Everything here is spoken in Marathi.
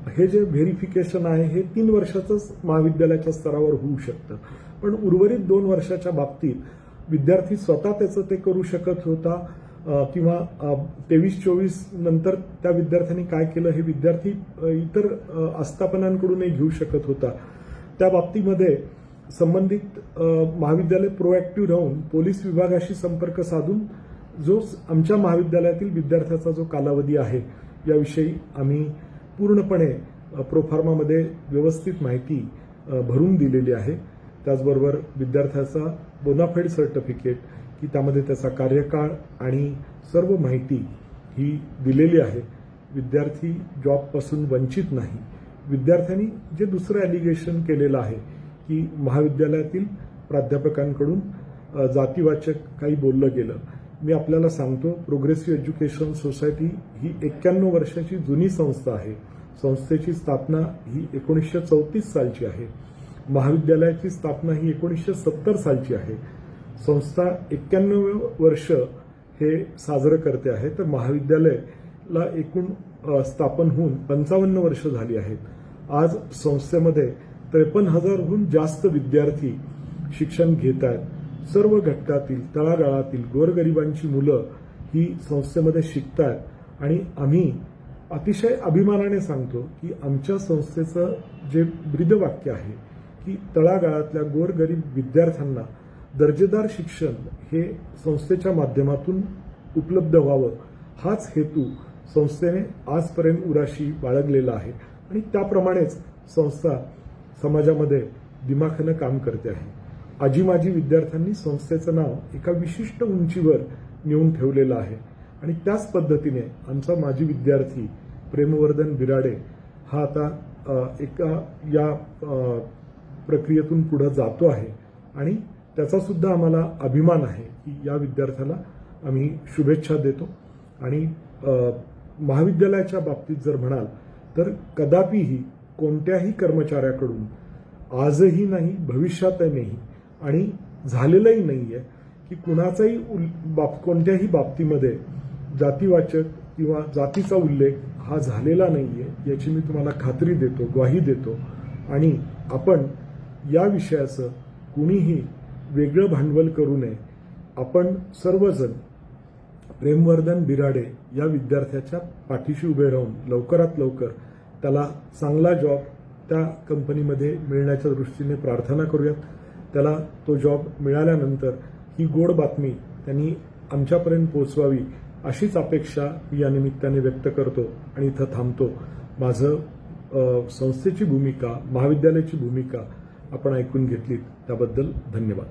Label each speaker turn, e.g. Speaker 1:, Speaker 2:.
Speaker 1: हे जे व्हेरिफिकेशन आहे हे 3 वर्षाचंच महाविद्यालयाच्या स्तरावर होऊ शकतं, पण उर्वरित 2 वर्षाच्या बाबतीत विद्यार्थी स्वतः त्याचं ते करू शकत होता किंवा 23-24 नंतर त्या विद्यार्थ्यांनी काय केलं हे विद्यार्थी इतर आस्थापनांकडूनही घेऊ शकत होता. त्या बाबतीमध्ये संबंधित महाविद्यालय प्रोएक्टिव्ह राहून पोलीस विभागाशी संपर्क साधून जो आमच्या महाविद्यालयातील विद्यार्थ्याचा जो कालावधी आहे याविषयी आम्ही पूर्णपणे प्रोफार्मामध्ये व्यवस्थित माहिती भरून दिलेली आहे. त्याचबरोबर विद्यार्थ्याचा बोनाफाईड सर्टिफिकेट की त्यामध्ये त्याचा कार्यकाळ आणि सर्व माहिती ही दिलेली आहे. विद्यार्थी जॉबपासून वंचित नाही. विद्यार्थ्यांनी जे दुसरं ॲलिगेशन केलेलं आहे की महाविद्यालयातील प्राध्यापकांकडून जातीवाचक काही बोललं गेलं, मी आपल्याला सांगतो प्रोग्रेसिव्ह एज्युकेशन सोसायटी ही 91 वर्षाची जुनी संस्था आहे. संस्थेची स्थापना ही 1934 सालची आहे. महाविद्यालयाची स्थापना ही 1970 सालची आहे. संस्था 91 वर्ष हे साजरं करते आहे, तर महाविद्यालयाला एकूण स्थापन होऊन 55 वर्ष झाली आहेत. आज संस्थेमध्ये 53,000हून जास्त विद्यार्थी शिक्षण घेत आहेत. सर्व घटकातील तळागाळातील गोरगरिबांची मुलं ही संस्थेमध्ये शिकतात आणि आम्ही अतिशय अभिमानाने सांगतो की आमच्या संस्थेचं जे ब्रीदवाक्य आहे की तळागाळातल्या गोरगरीब विद्यार्थ्यांना दर्जेदार शिक्षण हे संस्थेच्या माध्यमातून उपलब्ध व्हावं, हाच हेतू संस्थेने आजपर्यंत उराशी बाळगलेला आहे आणि त्याप्रमाणेच संस्था समाजामध्ये दिमाखानं काम करते आहे. आजी माजी विद्यार्थ्यांनी संस्थेचं नाव एका विशिष्ट उंचीवर नेऊन ठेवलेलं आहे आणि त्याच पद्धतीने आमचा माजी विद्यार्थी प्रेमवर्धन बिराडे हा आता एका या प्रक्रियेतून पुढे जातो आहे आणि त्याचा सुद्धा आम्हाला अभिमान आहे की या विद्यार्थ्याला आम्ही शुभेच्छा देतो. आणि महाविद्यालयाच्या बाबतीत जर म्हणाल तर कदापिही कोणत्याही कर्मचाऱ्याकडून आजही नाही भविष्यातही नाही आणि झालेलंही नाही आहे की कुणाचाही कोणत्याही बाबतीमध्ये जातीवाचक किंवा जातीचा उल्लेख हा झालेला नाही आहे याची मी तुम्हाला खात्री देतो, ग्वाही देतो. आणि आपण या विषयाचं कुणीही वेगळं भांडवल करू नये. आपण सर्वजण प्रेमवर्धन बिराडे या विद्यार्थ्याच्या पाठीशी उभे राहून लवकरात लवकर त्याला चांगला जॉब त्या कंपनीमध्ये मिळण्याच्या दृष्टीने प्रार्थना करूयात. त्याला तो जॉब मिळाल्यानंतर ही गोड बातमी त्यांनी आमच्यापर्यंत पोहोचवावी अशीच अपेक्षा मी या निमित्ताने व्यक्त करतो आणि इथं थांबतो. माझं संस्थेची भूमिका, महाविद्यालयाची भूमिका आपण ऐकून घेतलीत त्याबद्दल धन्यवाद.